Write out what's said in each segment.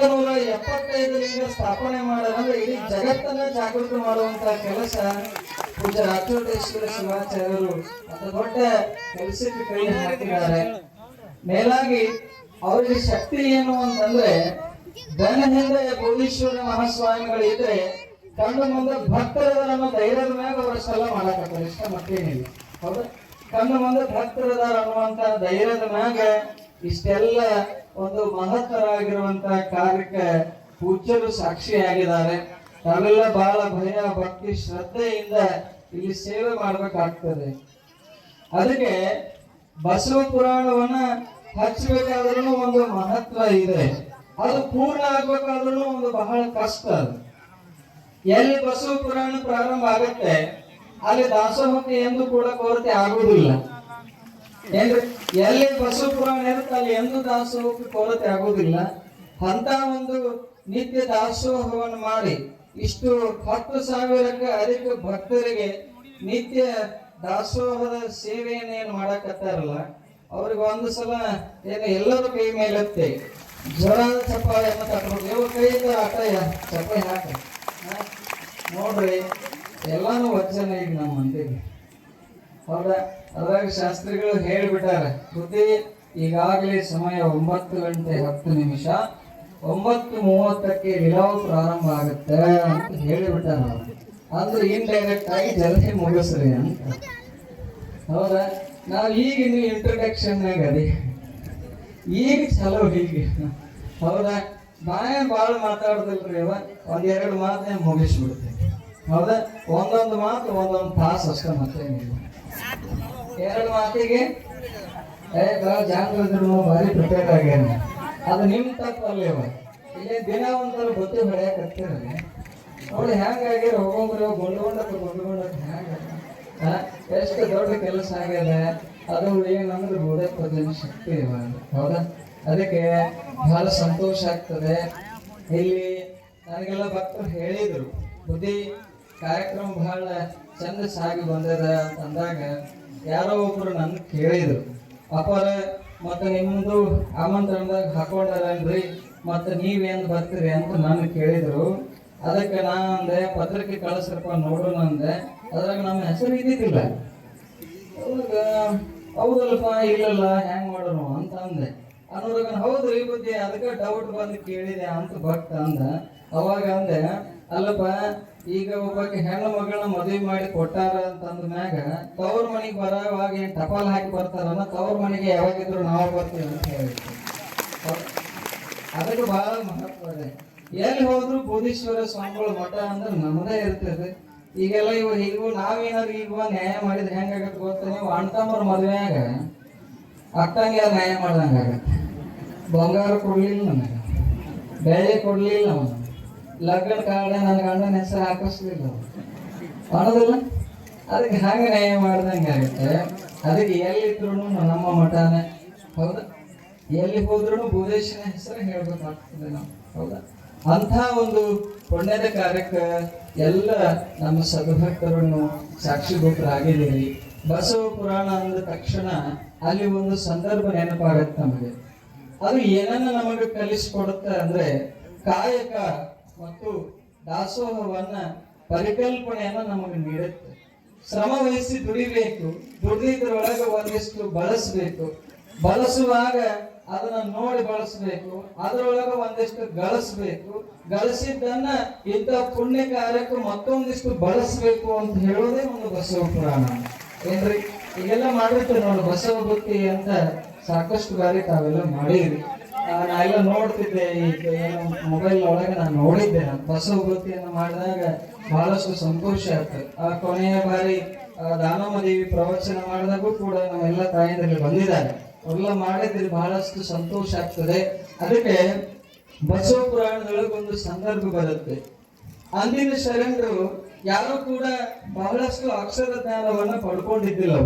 1975ರಿಂದ ಸ್ಥಾಪನೆ ಮಾಡೋದಂದ್ರೆ ಇಡೀ ಜಗತ್ತನ್ನ ಜಾಗೃತಿ ಮಾಡುವಂತಹ ಕೆಲಸ ಪೂಜ್ಯ ರಾಚೋಟೇಶ್ವರ ಶಿವಾಚಾರ್ಯರು ಅತಿ ದೊಡ್ಡ ಕೆಲಸಕ್ಕೆ ಕೈ ಹಾಕಿದ್ದಾರೆ. ಮೇಲಾಗಿ ಅವರಿಗೆ ಶಕ್ತಿ ಏನು ಅಂತಂದ್ರೆ ಬೆನ್ನ ಹಿಂದೆ ಬೋಧೀಶ್ವರ ಮಹಾಸ್ವಾಮಿಗಳು ಇದ್ರೆ ಕಣ್ಣು ಮುಂದೆ ಭಕ್ತರದಾರ ಧೈರ್ಯದ ಮ್ಯಾಗ ಅವರಷ್ಟೆಲ್ಲ ಮಾಡಕತ್ತಾರೆ. ಇಷ್ಟ ಮತ್ತೇನಿಲ್ಲ. ಹೌದಾ? ಕಣ್ಣು ಮುಂದೆ ಭಕ್ತರದಾರ ಅನ್ನುವಂತ ಧೈರ್ಯದ ಮ್ಯಾಗ ಇಷ್ಟೆಲ್ಲ ಒಂದು ಮಹತ್ತರವಾಗಿರುವಂತಹ ಕಾರ್ಯಕ್ಕೆ ಪೂಜ್ಯರು ಸಾಕ್ಷಿಯಾಗಿದ್ದಾರೆ. ನಾವೆಲ್ಲ ಬಹಳ ಭಯ ಭಕ್ತಿ ಶ್ರದ್ಧೆಯಿಂದ ಇಲ್ಲಿ ಸೇವೆ ಮಾಡ್ಬೇಕಾಗ್ತದೆ. ಅದಕ್ಕೆ ಬಸವ ಪುರಾಣವನ್ನ ಹಚ್ಚಬೇಕಾದ್ರೂ ಒಂದು ಮಹತ್ವ ಇದೆ. ಅದು ಪೂರ್ಣ ಆಗ್ಬೇಕಾದ್ರೂ ಒಂದು ಬಹಳ ಕಷ್ಟ. ಅದು ಎಲ್ಲಿ ಬಸವ ಪುರಾಣ ಪ್ರಾರಂಭ ಆಗುತ್ತೆ ಅಲ್ಲಿ ದಾಸೋಹಕ್ಕೆ ಎಂದು ಕೂಡ ಕೊರತೆ ಆಗುವುದಿಲ್ಲ. ಎಲ್ಲಿ ಬಸವ ಪುರಾಣ ಇರುತ್ತೆ ಅಲ್ಲಿ ಎಂದು ದಾಸೋಹಕ್ಕೆ ಕೊರತೆ ಆಗುವುದಿಲ್ಲ. ಅಂತ ಒಂದು ನಿತ್ಯ ದಾಸೋಹವನ್ನು ಮಾಡಿ ಇಷ್ಟು 10,000ಕ್ಕೆ ಅಧಿಕ ಭಕ್ತರಿಗೆ ನಿತ್ಯ ದಾಸೋಹದ ಸೇವೆಯನ್ನು ಏನು ಮಾಡಕತ್ತಾರಲ್ಲ ಅವ್ರಿಗೆ ಒಂದು ಸಲ ಏನು ಎಲ್ಲರೂ ಕೈ ಮೇಲತ್ತೆ ಜ್ವರದ ಚಪ್ಪಾಳೆಯನ್ನು ತಟ್ಟಬೇಕು. ಕೈ ಆಟಯ ಚಪ್ಪಾಳೆ ಹಾಕ ನೋಡ್ರಿ ಎಲ್ಲಾನು ವಚನ ಈಗ ನಮ್ಮ ಮಂದಿಗೆ. ಹೌದಾ? ಅದ್ರಾಗ ಶಾಸ್ತ್ರಿಗಳು ಹೇಳಿಬಿಟ್ಟಾರೆ ಬುದ್ಧಿ ಈಗಾಗಲೇ ಸಮಯ 9:10. 9:30ಕ್ಕೆ ನಿಲಾವು ಪ್ರಾರಂಭ ಆಗುತ್ತೆ ಅಂತ ಹೇಳಿಬಿಟ್ಟಾರ. ಅಂದ್ರೆ ಇಂಡೈರೆಕ್ಟ್ ಆಗಿ ಜಲ್ದಿ ಮುಗಿಸ್ರಿ ಅಂತ. ಹೌದಾ? ನಾವು ಈಗ ನೀವು ಇಂಟ್ರೊಡಕ್ಷನ್ನಾಗ ಅದೇ ಈಗ ಚಲೋ ಹೀಗೆ. ಹೌದಾ? ಭಾಳ ಮಾತಾಡ್ದಿಲ್ರಿ ಅವ ಒಂದೆರಡು ಮಾತನ್ನ ಮುಗಿಸ್ಬಿಡ್ತೇವೆ. ಹೌದಾ? ಒಂದೊಂದು ಮಾತು ಒಂದೊಂದು ತಾಸು ಅಷ್ಟೇ ಮತ್ತೇನಿಲ್ಲ. 2 ಮಾತಿಗೆ ಜಾಂಗ್ರು ಭಾರಿ ಪ್ರಿಪೇರ್ ಆಗ್ಯಾನ. ಅದು ನಿಮ್ ತಪ್ಪಲ್ಲವ. ಇಲ್ಲಿ ದಿನ ಒಂಥರ ಬುತ್ತಿ ಹೊಡೆಯಕತ್ತೀರಲ್ಲ ನೋಡಿ ಹೆಂಗಾಗ್ಯಾರ. ಹೋಗೋಂಗ್ರಿ ಗೊಂಡ್ಕೊಂಡ ಹ್ಯಾಂಗ ಎಷ್ಟು ದೊಡ್ಡ ಕೆಲಸ ಆಗ್ಯದ. ಅದು ಏನಂದ್ರೆ ಬೋಧಪದ ಶಕ್ತಿ ಇವಾಗ. ಹೌದಾ? ಅದಕ್ಕೆ ಬಹಳ ಸಂತೋಷ ಆಗ್ತದೆ. ಇಲ್ಲಿ ನನಗೆಲ್ಲ ಭಕ್ತರು ಹೇಳಿದ್ರು ಬುದ್ಧಿ ಕಾರ್ಯಕ್ರಮ ಬಹಳ ಚಂದ ಸಾಗಿ ಬಂದದ ಅಂತಂದಾಗ ಯಾರೋ ಒಬ್ರು ನನ್ ಕೇಳಿದ್ರು ಅಪ್ಪಾರ ಮತ್ತೆ ನಿಮ್ದು ಆಮಂತ್ರಣದಾಗ ಹಾಕೊಂಡಾರಲ್ರಿ ಮತ್ತೆ ನೀವೇನ್ ಬರ್ತೀರಿ ಅಂತ ನಾನು ಕೇಳಿದ್ರು. ಅದಕ್ಕೆ ನಾ ಅಂದೆ ಪತ್ರಿಕೆ ಕಳಿಸ್ರಪ್ಪ ನೋಡೋಣ ಅಂದೆ. ಅದ್ರಾಗ ನಮ್ಮ ಹೆಸರು ಇದ್ದಿದ್ದಿಲ್ಲ. ಅವಾಗ ಹೌದಲ್ಪ ಇಲ್ಲಲ್ಲ ಹೆಂಗ್ ಮಾಡೋಣ ಅಂತ ಅಂದೆ. ಅನ್ನೋದಾಗ ಹೌದ್ರಿ ಬುದ್ಧಿ ಅದಕ್ಕೆ ಡೌಟ್ ಬಂದು ಕೇಳಿದೆ ಅಂತ ಭಕ್ತ ಅಂದ. ಅವಾಗ ಅಂದೆ ಅಲ್ಲಪ್ಪ ಈಗ ಒಬ್ಬಕ್ಕೆ ಹೆಣ್ಣು ಮಗಳನ್ನ ಮದುವೆ ಮಾಡಿ ಕೊಟ್ಟಾರ ಅಂತಂದ ಮ್ಯಾಗ ತವ್ರ ಮನೆಗೆ ಬರೋವಾಗ ಏನ್ ಟಪಾಲ್ ಹಾಕಿ ಬರ್ತಾರನ್ನ ತವ್ರ ಮನೆಗೆ ಯಾವಾಗಿದ್ರು ನಾವು ಬರ್ತೀವಿ ಅಂತ ಹೇಳಿದ್ರು. ಅದಕ್ಕೆ ಬಹಳ ಮಹತ್ವ ಇದೆ. ಎಲ್ಲಿ ಹೋದ್ರು ಬೋಧೀಶ್ವರ ಸ್ವಾಮಿಗಳ ಮಠ ಅಂದ್ರೆ ನಮ್ಮದೇ ಇರ್ತದೆ. ಈಗೆಲ್ಲ ಈಗ ನಾವೇನಾದ್ರು ಈಗ ನ್ಯಾಯ ಮಾಡಿದ್ರೆ ಹೆಂಗಾಗತ್ತೆ ಗೊತ್ತ? ನೀವು ಅಣ್ತಮ್ಮರ ಮದುವೆಯಾಗ ಅಕ್ಕಂಗೆ ನ್ಯಾಯ ಮಾಡ್ದಂಗ ಆಗತ್ತೆ. ಬಂಗಾರ ಕೊಡ್ಲಿಲ್ಲ ನನಗೆ, ಬೆಳೆ ಕೊಡ್ಲಿಲ್ಲ ಅವನು, ಲಗ್ನ ಕಾರ್ಡ ನನ್ನ ಗಂಡನ ಹೆಸರು ಹಾಕಿಸ್ಲಿಲ್ಲ ಅನ್ನೋದಿಲ್ಲ. ಅದಕ್ಕೆ ಹಂಗೆ ನ್ಯಾಯ ಮಾಡ್ದಂಗೆ ಆಗುತ್ತೆ. ಅದಕ್ಕೆ ಎಲ್ಲಿದ್ರು ನಮ್ಮ ಮಠನೇ. ಹೌದಾ? ಎಲ್ಲಿ ಹೋದ್ರೂ ಬೋಧೇಶನ ಹೆಸರು ಹೇಳ್ಬೇಕಾಗ್ತದೆ ನಾವು. ಹೌದಾ? ಅಂಥ ಒಂದು ಪುಣ್ಯದ ಕಾರ್ಯಕ್ಕೆ ಎಲ್ಲ ನಮ್ಮ ಸದ್ಭಕ್ತರನ್ನು ಸಾಕ್ಷಿಭೂತರಾಗಿದ್ದೀರಿ. ಬಸವ ಪುರಾಣ ಅಂದ ತಕ್ಷಣ ಅಲ್ಲಿ ಒಂದು ಸಂದರ್ಭ ನೆನಪಾಗತ್ತೆ ನಮಗೆ. ಅದು ಏನನ್ನ ನಮಗೆ ಕಲಿಸಿಕೊಡುತ್ತೆ ಅಂದ್ರೆ ಕಾಯಕ ಮತ್ತು ದಾಸೋಹವನ್ನ ಪರಿಕಲ್ಪನೆಯನ್ನ ನಮಗೆ ನೀಡುತ್ತೆ. ಶ್ರಮ ವಹಿಸಿ ದುಡಿಬೇಕು, ದುಡಿದ್ರೊಳಗೆ ಒಂದಿಷ್ಟು ಬಳಸಬೇಕು, ಬಳಸುವಾಗ ಅದನ್ನ ನೋಡಿ ಬಳಸಬೇಕು, ಅದರೊಳಗೆ ಒಂದಿಷ್ಟು ಗಳಿಸ್ಬೇಕು, ಗಳಿಸಿದ್ದನ್ನ ಇಂಥ ಪುಣ್ಯ ಕಾರ್ಯಕ್ಕೆ ಮತ್ತೊಂದಿಷ್ಟು ಬಳಸಬೇಕು ಅಂತ ಹೇಳೋದೇ ಒಂದು ಬಸವ ಪುರಾಣ. ಏನ್ರಿ ಈಗೆಲ್ಲ ಮಾಡಿರ್ತೀವಿ ನೋಡಿ ಬಸವ ಬುತ್ತಿ ಅಂತ ಸಾಕಷ್ಟು ಬಾರಿ ತಾವೆಲ್ಲ ಮಾಡಿದ್ರಿ. ನಾ ಎಲ್ಲ ನೋಡ್ತಿದ್ದೆ ಈಗ ಮೊಬೈಲ್ ಒಳಗೆ ನಾನು ನೋಡಿದ್ದೆ. ಬಸವ ಬುತ್ತಿಯನ್ನು ಮಾಡಿದಾಗ ಬಹಳಷ್ಟು ಸಂತೋಷ ಆಗ್ತದೆ. ಆ ಕೊನೆಯ ಬಾರಿ ದಾನಮ್ಮ ದೇವಿ ಪ್ರವಚನ ಮಾಡಿದಾಗೂ ಕೂಡ ನಾವೆಲ್ಲ ತಾಯಂದ್ರಲ್ಲಿ ಬಂದಿದ್ದಾರೆ. ಎಲ್ಲ ಮಾಡಿದ್ರೆ ಬಹಳಷ್ಟು ಸಂತೋಷ ಆಗ್ತದೆ. ಅದಕ್ಕೆ ಬಸವ ಪುರಾಣದೊಳಗೆ ಒಂದು ಸಂದರ್ಭ ಬರುತ್ತೆ. ಅಂದಿನ ಶರಣರು ಯಾರು ಕೂಡ ಬಹಳಷ್ಟು ಅಕ್ಷರ ಜ್ಞಾನವನ್ನ ಪಡ್ಕೊಂಡಿದ್ದಿಲ್ಲ.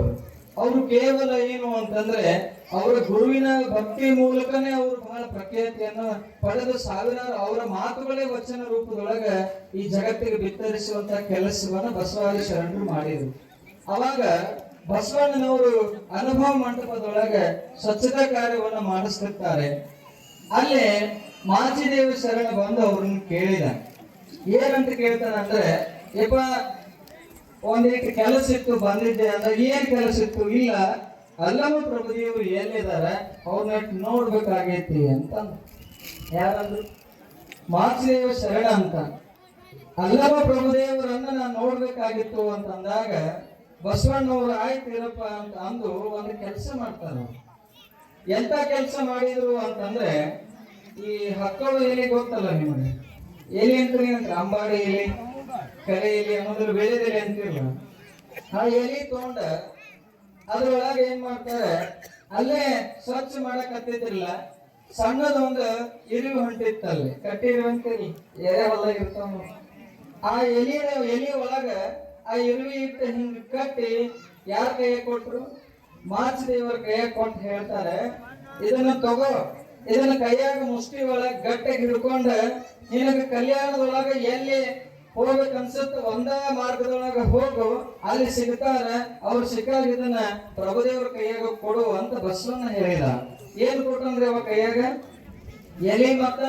ಅವರು ಕೇವಲ ಏನು ಅಂತಂದ್ರೆ ಅವರ ಗುರುವಿನ ಭಕ್ತಿ ಮೂಲಕನೇ ಅವರು ಬಹಳ ಪ್ರಖ್ಯಾತಿಯನ್ನು ಪಡೆದು ಸಾವಿರಾರು ಅವರ ಮಾತುಗಳೇ ವಚನ ರೂಪದೊಳಗ ಈ ಜಗತ್ತಿಗೆ ಬಿತ್ತರಿಸುವಂತ ಕೆಲಸವನ್ನ ಬಸವಾದಿ ಶರಣರು ಮಾಡಿದ್ರು. ಅವಾಗ ಬಸವಣ್ಣನವರು ಅನುಭವ ಮಂಟಪದೊಳಗೆ ಸ್ವಚ್ಛತಾ ಕಾರ್ಯವನ್ನು ಮಾಡಿಸ್ತಿರ್ತಾರೆ. ಅಲ್ಲಿ ಮಾಚಿದೇವ ಶರಣ ಬಂದು ಅವ್ರನ್ನ ಕೇಳಿದ. ಏನಂತ ಕೇಳ್ತಾನಂದ್ರೆ, ಯಪ್ಪ ಒಂದಿಟ್ಟು ಕೆಲಸ ಇತ್ತು ಬಂದಿದ್ದೆ ಅಂದ್ರೆ, ಏನ್ ಕೆಲಸ ಇತ್ತು? ಇಲ್ಲ, ಅಲ್ಲಮ್ಮ ಪ್ರಭುದೇವರು ಎಲ್ಲಿದಾರ ಅವ್ರನ್ನ ನೋಡ್ಬೇಕಾಗೈತಿ ಅಂತ. ಯಾರಂದ್ರು? ಮಾಚಿದೇವ ಶರಣ ಅಂತ. ಅಲ್ಲಮ್ಮ ಪ್ರಭುದೇವರನ್ನ ನಾನು ನೋಡ್ಬೇಕಾಗಿತ್ತು ಅಂತಂದಾಗ ಬಸವಣ್ಣವ್ರು ಆಯ್ತು ಇರಪ್ಪ ಅಂತ ಅಂದು ಒಂದು ಕೆಲಸ ಮಾಡ್ತಾರ. ಎಂತ ಕೆಲಸ ಮಾಡಿದ್ರು ಅಂತಂದ್ರೆ, ಈ ಹಕ್ಕಳು ಎಲೆ ಗೊತ್ತಲ್ಲ ನಿಮಗೆ? ಎಲೆ ಅಂತೀರಿ ಅಂತ, ಅಂಬಾಡಿ ಎಲೆ, ಕರೆ ಎಲೆ ಅನ್ನೋದ್ರ ಬೆಳೆದೆಲೆ ಅಂತಿರಲ್ಲ, ಆ ಎಲೆ ತಗೊಂಡ ಅದ್ರೊಳಗೆ ಏನ್ ಮಾಡ್ತಾರೆ, ಅಲ್ಲೇ ಸ್ವಚ್ಛ ಮಾಡಕ್ ಹತ್ತಿದ್ರಿಲ್ಲ, ಸಣ್ಣದೊಂದು ಇರುವೆ ಹೊಂಟಿತ್ತಲ್ಲಿ, ಕಟ್ಟಿರುವಂತೀರಿ ಎರೆ ಹೊಲ ಇರ್ತಾವ. ಆ ಎಲೆ ಒಳಗ ಆ ಇರುವೆ ಇಟ್ಟು ಹಿಂಗ್ ಕಟ್ಟಿ ಯಾರ ಕೈಯ ಕೊಟ್ರು? ಮಾಚಿದೇವರ ಕೈಯ ಕೊಟ್ಟು ಹೇಳ್ತಾರೆ, ಇದನ್ನ ತಗೋ, ಇದನ್ನ ಕೈಯಾಗ ಮುಷ್ಟಿ ಒಳಗ ಗಟ್ಟಿಗೆ ಹಿಡ್ಕೊಂಡ ನಿನಗ ಕಲ್ಯಾಣದೊಳಗ ಎಲ್ಲಿ ಹೋಗ್ಬೇಕನ್ಸುತ್ತ ಒಂದ ಮಾರ್ಗದೊಳಗ ಹೋಗು, ಅಲ್ಲಿ ಸಿಗ್ತಾರ, ಅವ್ರು ಸಿಕ್ಕಾಗ ಇದನ್ನ ಪ್ರಭುದೇವ್ರ ಕೈಯಾಗ ಕೊಡು ಅಂತ ಬಸವಣ್ಣ ಹೇಳಿದ. ಏನ್ ಕೊಟ್ಟಂದ್ರೆ ಅವ ಕೈಯಾಗ ಎಲೆ ಮತ್ತ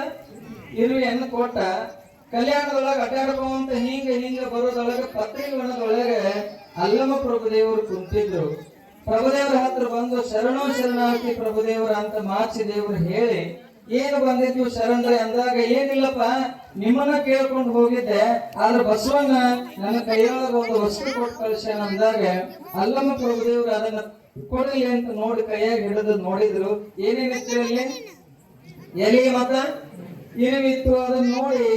ಇರುವೆಯನ್ನು ಕೊಟ್ಟ. ಕಲ್ಯಾಣದೊಳಗ ಅಡ್ಡಾಡ್ಕೊಂತ ಹಿಂಗ ಬರೋದೊಳಗ ಪತ್ರಿಕೆ ಒಣದೊಳಗ ಅಲ್ಲಮ್ಮ ಪ್ರಭುದೇವರು ಕುಂತಿದ್ರು. ಪ್ರಭುದೇವರ ಹತ್ರ ಬಂದು ಶರಣೋ ಶರಣಾರ್ಥಿ ಪ್ರಭುದೇವರ ಅಂತ ಮಾಚಿದೇವರು ಹೇಳಿ, ಏನು ಬಂದಿದ್ವು ಶರಣರೇ ಅಂದಾಗ, ಏನಿಲ್ಲಪ್ಪ ನಿಮ್ಮನ್ನ ಕೇಳ್ಕೊಂಡು ಹೋಗಿದ್ದೆ, ಆದ್ರೆ ಬಸವಣ್ಣ ನನ್ನ ಕೈಯೊಳಗ ಒಂದು ವಸ್ತು ಕೊಟ್ಟು ಕಳಿಸ್ಯಾನ ಅಂದಾಗ ಅಲ್ಲಮ್ಮ ಪ್ರಭುದೇವರು ಅದನ್ನ ಕೊಡಲಿ ಅಂತ ನೋಡಿ ಕೈಯಾಗ ಹಿಡಿದು ನೋಡಿದ್ರು. ಏನೇನಿತ್ತು ಅಲ್ಲಿ? ಎಲೆ ಮತ್ತ ಇರುವಿತ್ತು. ಅದನ್ನ ನೋಡಿ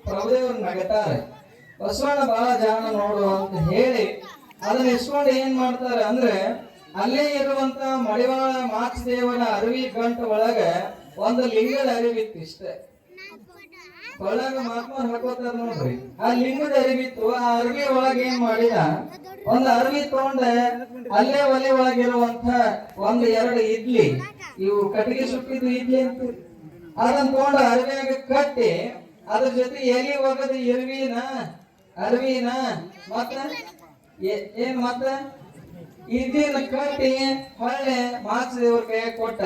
ಪ್ರಭುದೇವರು ನಗತಾರೆ. ಬಸವಣ್ಣ ಬಹಳ ಜಾಣ ನೋಡು ಅಂತ ಹೇಳಿ ಅದನ್ನ ಇಸ್ಕೊಂಡು ಏನ್ ಮಾಡ್ತಾರೆ ಅಂದ್ರೆ, ಅಲ್ಲೇ ಇರುವಂತ ಮಡಿವಾಳ ಮಾಚಿದೇವನ ಅರಿವಿ ಗಂಟು ಒಳಗ ಒಂದು ಲಿಂಗದ ಅರಿವಿತ್ತು. ಇಷ್ಟೇ ಒಳಗ ಮಹಾತ್ಮರು ಹಾಕೋತಾರ ನೋಡ್ರಿ, ಆ ಲಿಂಗದ ಅರಿವಿತ್ತು. ಆ ಅರಿವಿ ಒಳಗ ಏನ್ ಮಾಡಿದ, ಒಂದು ಅರಿವಿ ತಗೊಂಡ ಅಲ್ಲೇ ಒಲೆ ಒಳಗಿರುವಂತ ಒಂದು ಎರಡು ಇಡ್ಲಿ, ಇವು ಕಟ್ಟಿಗೆ ಸುಟ್ಟಿದ್ದು ಇಡ್ಲಿ ಅಂತ, ಅದನ್ನ ತಗೊಂಡ ಅರಿವಿಯಾಗ ಕಟ್ಟಿ ಅದ್ರ ಜೊತೆ ಎಲಿ ಒಗದ ಅರಿವಿನ ಮತ್ತ ಏನ್ ಮತ್ತ ಇದನ್ನ ಕಟ್ಟಿ ಹೊಳ್ಳೆ ಮಾಚಿದೇವ್ರ ಕೈಯಾಗ ಕೊಟ್ಟ.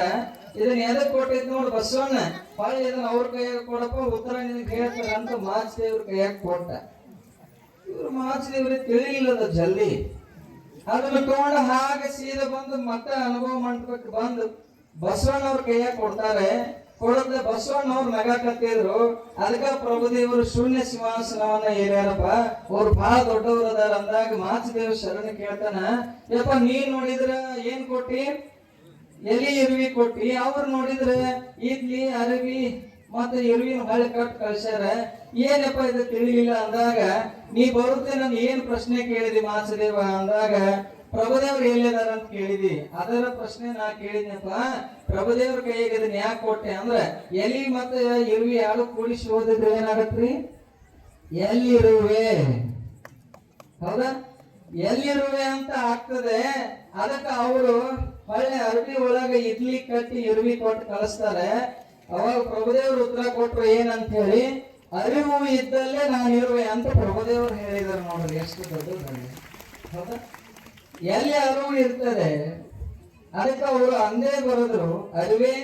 ಇದನ್ನ ಎದಕ್ ಕೊಟ್ಟಿದ್ ನೋಡು ಬಸವಣ್ಣ, ಹೊಳ್ಳೆ ಇದನ್ನ ಅವ್ರ ಕೈಯಾಗ ಕೊಡಪ್ಪ, ಉತ್ತರ ನಿನಗೆ ಹೇಳ್ತಾರ ಅಂತ ಮಾಚಿದೇವ್ರ ಕೈಯಾಗ ಕೊಟ್ಟ. ಇವ್ರು ಮಾಚಿದೇವ್ರಿಗೆ ತಿಳಿಲಿಲ್ಲದ ಜಲ್ದಿ. ಅದನ್ನ ತಗೊಂಡ ಹಾಗೆ ಸೀದಾ ಬಂದು ಮತ್ತೆ ಅನುಭವ ಮಂಟಪಕ್ಕೆ ಬಂದು ಬಸವಣ್ಣವ್ರ ಕೈಯಾಗ ಕೊಡ್ತಾರೆ. ಕೊಡದ ಬಸವಣ್ಣವ್ರು ನಗಾಕತ್ತಿದ್ರು. ಅದಕ್ಕ ಪ್ರಭುದೇವರು ಶೂನ್ಯ ಸಿಂಹಾಸನವನ್ನ ಏರ್ಯಾರಪ್ಪ, ಅವ್ರು ಬಹಳ ದೊಡ್ಡವ್ರು ಅದಾರ ಅಂದಾಗ ಮಾಚಿದೇವ ಶರಣ ಕೇಳ್ತಾನ, ಯಪ್ಪ ನೀನ್ ನೋಡಿದ್ರ ಏನ್ ಕೊಟ್ಟಿ? ಎಲಿ ಇರುವಿ ಕೊಟ್ಟಿ. ಅವ್ರು ನೋಡಿದ್ರ ಇಡ್ಲಿ ಅರಿವಿ ಮತ್ತೆ ಇರುವಿನ ಹೊಳೆ ಕಟ್ ಕಳ್ಸ್ಯಾರ. ಏನಪ್ಪ ಇದು ತಿಳಿಲಿಲ್ಲ ಅಂದಾಗ, ನೀ ಬರುತ್ತೆ ನನ್ ಏನ್ ಪ್ರಶ್ನೆ ಕೇಳಿದಿ ಮಾಚಿದೇವ ಅಂದಾಗ, ಪ್ರಭುದೇವ್ರು ಎಲ್ಲಿದಾರ ಅಂತ ಕೇಳಿದಿ. ಅದರ ಪ್ರಶ್ನೆ ನಾ ಕೇಳಿದ್ನಪ್ಪ, ಪ್ರಭುದೇವ್ರ ಕೈಯಾಗ ಇದನ್ನ ಯಾಕೆ ಕೊಟ್ಟೆ ಅಂದ್ರೆ, ಎಲಿ ಮತ್ತೆ ಇರುವಿ ಯಾರು ಕೂಡಿಸಿ ಓದಿದ್ರೆ ಏನಾಗತ್ರಿ? ಎಲ್ಲಿರುವೆ, ಹೌದಾ? ಎಲ್ಲಿರುವೆ ಅಂತ ಆಗ್ತದೆ. ಅದಕ್ಕೆ ಅವರು ಹೊಳ್ಳೆ ಅರಬಿ ಒಳಗ ಇಡ್ಲಿ ಕಟ್ಟಿ ಇರುವಿ ಕೊಟ್ಟು ಕಳಿಸ್ತಾರೆ. ಅವಾಗ ಪ್ರಭುದೇವ್ರು ಉತ್ತರ ಕೊಟ್ರು ಏನಂತ ಹೇಳಿ, ಅರಿವು ಇದ್ದಲ್ಲೇ ನಾನಿರುವೆ ಅಂತ ಪ್ರಭುದೇವ್ರು ಹೇಳಿದಾರೆ. ನೋಡ್ರಿ ಎಷ್ಟು ದೊಡ್ಡದು, ಹೌದಾ? ಎಲ್ಲಿ ಅರಿವು ಇರ್ತದೆ ಅದಕ್ಕೆ ಅವರು ಅಂದೇ ಬರೆದ್ರು, ಅರಿವೇ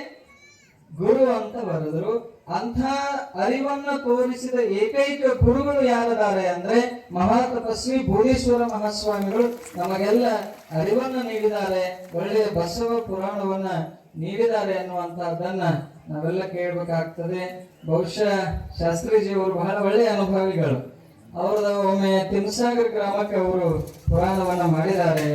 ಗುರು ಅಂತ ಬರೆದ್ರು. ಅಂಥ ಅರಿವನ್ನ ತೋರಿಸಿದ ಏಕೈಕ ಗುರುಗಳು ಯಾರದಾರೆ ಅಂದ್ರೆ ಮಹಾತಪಸ್ವಿ ಬೋಧೇಶ್ವರ ಮಹಾಸ್ವಾಮಿಗಳು ನಮಗೆಲ್ಲ ಅರಿವನ್ನ ನೀಡಿದ್ದಾರೆ, ಒಳ್ಳೆಯ ಬಸವ ಪುರಾಣವನ್ನ ನೀಡಿದ್ದಾರೆ ಅನ್ನುವಂತಹದ್ದನ್ನ ನಾವೆಲ್ಲ ಕೇಳಬೇಕಾಗ್ತದೆ. ಬಹುಶಃ ಶಾಸ್ತ್ರೀಜಿಯವರು ಬಹಳ ಒಳ್ಳೆಯ ಅನುಭವಿಗಳು. ಅವರದ ಒಮ್ಮೆ ತಿಮ್ಸಾಗರ ಗ್ರಾಮಕ್ಕೆ ಅವರು ಪುರಾಣವನ್ನ ಮಾಡಿದ್ದಾರೆ.